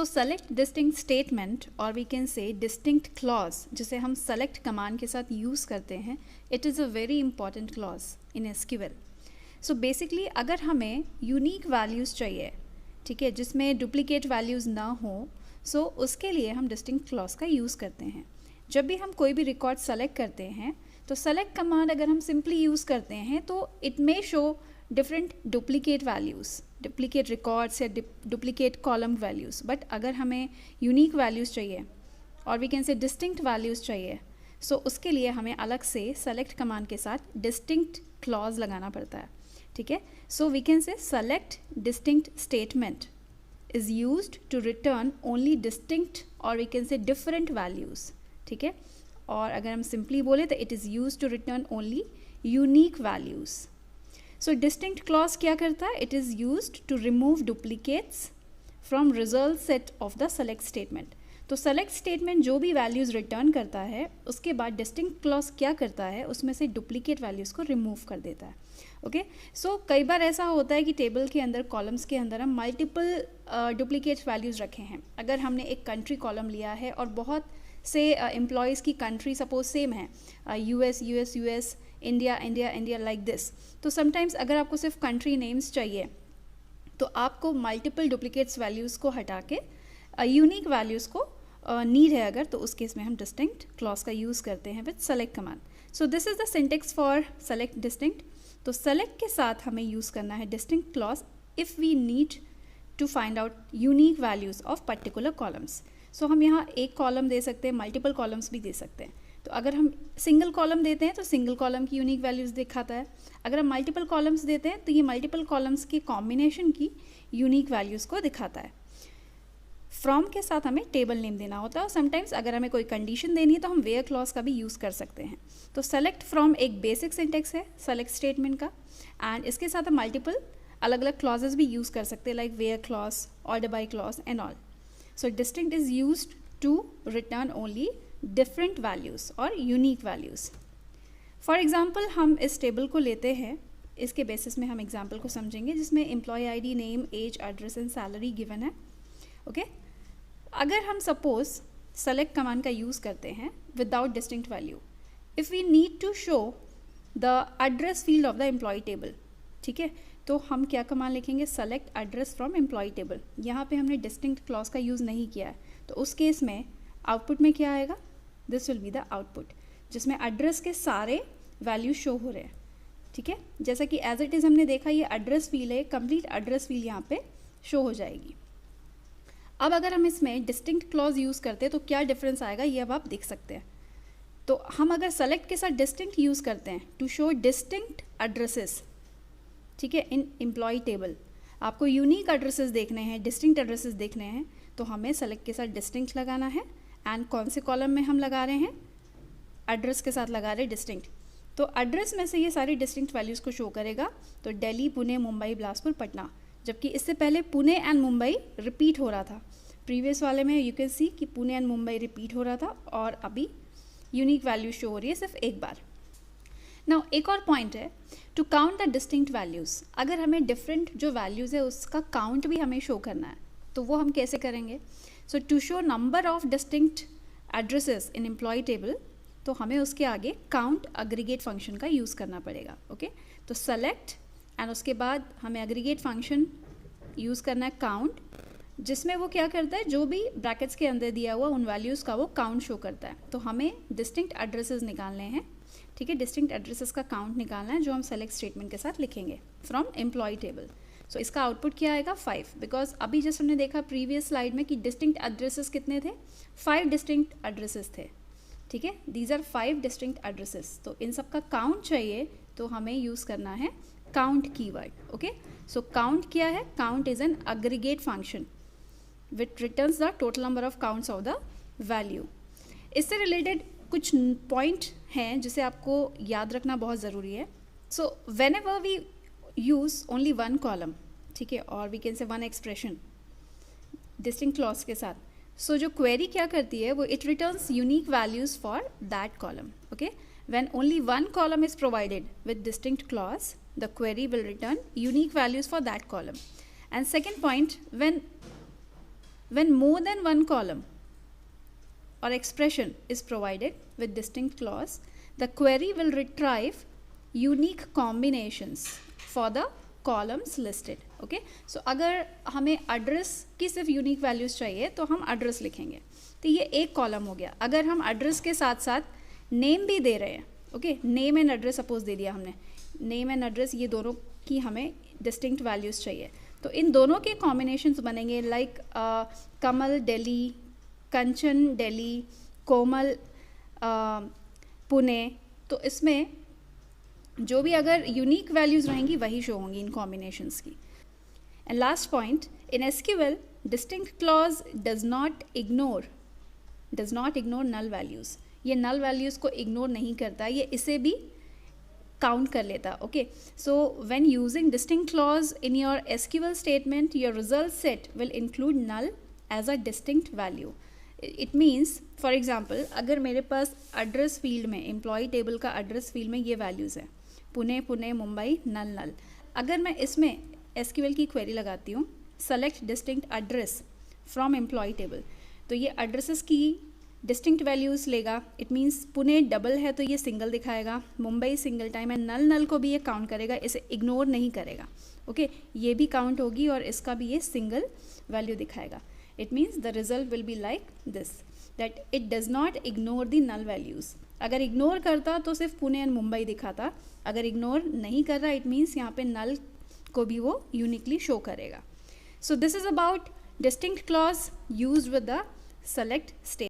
सो select distinct statement और we can say distinct clause जिसे हम सेलेक्ट कमांड के साथ यूज़ करते हैं, it is a very important clause in SQL. So basically अगर हमें यूनिक वैल्यूज़ चाहिए, ठीक है, जिसमें डुप्लीकेट वैल्यूज़ ना हो, सो उसके लिए हम डिस्टिंक्ट क्लॉज का यूज़ करते हैं। जब भी हम कोई भी रिकॉर्ड सेलेक्ट करते हैं तो सेलेक्ट कमांड अगर हम सिंपली यूज़ करते हैं तो it may show different duplicate values, duplicate records या डुप्लीकेट कॉलम वैल्यूज़। बट अगर हमें यूनिक वैल्यूज़ चाहिए और we can say distinct values चाहिए, सो उसके लिए हमें अलग से सेलेक्ट कमांड के साथ डिस्टिंक्ट क्लॉज लगाना पड़ता है, ठीक है। So we can say select distinct statement is used to return only distinct और we can say different values, ठीक है। और अगर हम सिंपली बोले तो it is used to return only unique values. So distinct clause क्या करता है? It is used to remove duplicates from result set of the select statement. तो सेलेक्ट स्टेटमेंट जो भी वैल्यूज़ रिटर्न करता है उसके बाद डिस्टिंक्ट क्लॉज क्या करता है, उसमें से डुप्लीकेट वैल्यूज़ को रिमूव कर देता है। ओके, सो कई बार ऐसा होता है कि टेबल के अंदर, कॉलम्स के अंदर हम मल्टीपल डुप्लीकेट वैल्यूज़ रखे हैं। अगर हमने एक कंट्री कॉलम लिया है और बहुत से एम्प्लॉयज़ की कंट्री सपोज सेम है, US US US, India India India, like this, तो समटाइम्स अगर आपको सिर्फ कंट्री नेम्स चाहिए तो आपको मल्टीपल डुप्लीकेट्स वैल्यूज़ को हटा के यूनिक वैल्यूज़ को नीड है अगर, तो उस केस में हम डिस्टिंक्ट क्लॉज का यूज़ करते हैं with select command. So this is the syntax for select distinct. तो सेलेक्ट के साथ हमें यूज़ करना है distinct clause if we need to find out unique values of particular columns. So हम यहाँ एक कॉलम दे सकते हैं, मल्टीपल कॉलम्स भी दे सकते हैं। तो अगर हम सिंगल कॉलम देते हैं तो सिंगल कॉलम की यूनिक वैल्यूज़ दिखाता है। अगर हम मल्टीपल कॉलम्स देते हैं तो ये मल्टीपल कॉलम्स के कॉम्बिनेशन की यूनिक वैल्यूज़ को दिखाता है। फ्रॉम के साथ हमें टेबल नेम देना होता है और समटाइम्स अगर हमें कोई कंडीशन देनी है तो हम वेयर क्लॉज का भी यूज़ कर सकते हैं। तो सेलेक्ट फ्रॉम एक बेसिक सिंटेक्स है सेलेक्ट स्टेटमेंट का, एंड इसके साथ हम मल्टीपल अलग अलग क्लॉजेज भी यूज़ कर सकते हैं, like where clause, order by clause and all. So distinct is used to return only different values और यूनिक वैल्यूज़। फॉर एग्जाम्पल हम इस टेबल को लेते हैं, इसके बेसिस में हम एग्जाम्पल को समझेंगे जिसमें employee ID, name, age, address and salary given है। ओके, अगर हम सपोज सेलेक्ट कमांड का यूज़ करते हैं without distinct value, if we need to show the address field of the employee table, ठीक है, तो हम क्या कमांड लिखेंगे? Select address from employee table. यहाँ पे हमने डिस्टिंक्ट क्लॉज का यूज़ नहीं किया है, तो उस केस में आउटपुट में क्या आएगा? This will be the output, जिसमें एड्रेस के सारे वैल्यूज शो हो रहे हैं, ठीक है। जैसा कि एज इट इज़ हमने देखा ये एड्रेस फील्ड है, कंप्लीट एड्रेस फील्ड यहाँ पे शो हो जाएगी। अब अगर हम इसमें डिस्टिंक्ट क्लॉज यूज़ करते हैं तो क्या डिफरेंस आएगा ये अब आप देख सकते हैं। तो हम अगर सेलेक्ट के साथ डिस्टिंक्ट यूज़ करते हैं टू शो डिस्टिंक्ट एड्रेसेस, ठीक है, इन एम्प्लॉय टेबल, आपको यूनिक एड्रेसेस देखने हैं, डिस्टिंक्ट एड्रेसेस देखने हैं, तो हमें सेलेक्ट के साथ डिस्टिंक्ट लगाना है। एंड कौन से कॉलम में हम लगा रहे हैं? एड्रेस के साथ लगा रहे डिस्टिंक्ट। तो एड्रेस में से ये सारी डिस्टिंक्ट वैल्यूज़ को शो करेगा। तो दिल्ली, पुणे, मुंबई, बिलासपुर, पटना, जबकि इससे पहले पुणे एंड मुंबई रिपीट हो रहा था। प्रीवियस वाले में यू कैन सी कि पुणे एंड मुंबई रिपीट हो रहा था और अभी यूनिक वैल्यू शो हो रही है सिर्फ एक बार। नाउ एक और पॉइंट है to count the distinct values. अगर हमें डिफरेंट जो वैल्यूज़ है उसका काउंट भी हमें शो करना है, तो वो हम कैसे करेंगे? So to show number of distinct addresses in employ table, तो हमें उसके आगे काउंट अग्रीगेट फंक्शन का यूज़ करना पड़ेगा। ओके, तो सेलेक्ट एंड उसके बाद हमें अग्रीगेट फंक्शन यूज़ करना है काउंट, जिसमें वो क्या करता है, जो भी ब्रैकेट्स के अंदर दिया हुआ उन वैल्यूज़ का वो काउंट शो करता है। तो हमें डिस्टिंक्ट एड्रेसेस निकालने हैं, ठीक है, डिस्टिंक्ट एड्रेसेस का काउंट निकालना है जो हम सेलेक्ट स्टेटमेंट के साथ लिखेंगे फ्रॉम एम्प्लॉय टेबल। सो इसका आउटपुट क्या आएगा? 5, बिकॉज अभी जस्ट हमने देखा प्रीवियस स्लाइड में कि डिस्टिंक्ट एड्रेसेस कितने थे? 5 डिस्टिंक्ट एड्रेसेस थे, ठीक है, दीज आर 5 डिस्टिंक्ट एड्रेसेस। तो इन सब का काउंट चाहिए तो हमें यूज़ करना है count keyword. Okay, so count क्या है? Count is an aggregate function which returns the total number of counts of the value. इससे रिलेटेड कुछ पॉइंट हैं जिसे आपको याद रखना बहुत ज़रूरी है। So whenever we use only one column, ठीक है, और we can say one expression distinct clause के साथ, सो जो क्वेरी क्या करती है वो it returns unique values for that column. Okay, when only one column is provided with distinct clause, the query will return unique values for that column. And second point, when more than one column or expression is provided with distinct clause, the query will retrieve unique combinations for the columns listed. Okay, so अगर हमें address की सिर्फ unique values चाहिए तो हम address लिखेंगे, तो ये एक कॉलम हो गया. अगर हम एड्रेस के साथ साथ नेम भी दे रहे हैं, okay, name and address suppose they दिया हमने, नेम एंड एड्रेस ये दोनों की हमें डिस्टिंक्ट वैल्यूज़ चाहिए, तो इन दोनों के कॉम्बिनेशंस बनेंगे लाइक कमल दिल्ली, कंचन दिल्ली, कोमल पुणे. तो इसमें जो भी अगर यूनिक वैल्यूज़ रहेंगी वही शो होंगी इन कॉम्बिनेशंस की. And last point, in SQL distinct clause does not ignore null values. ये नल वैल्यूज़ को इग्नोर नहीं करता, ये इसे भी काउंट कर लेता. Okay, so when using distinct clause in your SQL statement, your result set will include null as a distinct value. It means for example, अगर मेरे पास एड्रेस फील्ड में, एम्प्लॉय टेबल का एड्रेस फील्ड में ये values हैं, पुणे पुणे, मुंबई, नल नल. अगर मैं इसमें एसक्यूएल की क्वेरी लगाती हूँ, select distinct address from employee table, तो ये एड्रेसेस की डिस्टिंक्ट वैल्यूज़ लेगा. इट मीन्स पुणे डबल है तो ये सिंगल दिखाएगा, मुंबई सिंगल टाइम है, नल नल को भी ये काउंट करेगा, इसे इग्नोर नहीं करेगा. ओके, ये भी काउंट होगी और इसका भी ये सिंगल वैल्यू दिखाएगा. It means the result will be like this, that it does not ignore the null values. अगर इग्नोर करता तो सिर्फ पुणे एंड मुंबई दिखाता, अगर इग्नोर नहीं कर रहा इट मीन्स यहाँ पे नल को भी वो यूनिकली शो करेगा. So this is about distinct clause used with the select statement.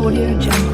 Audio Jungle.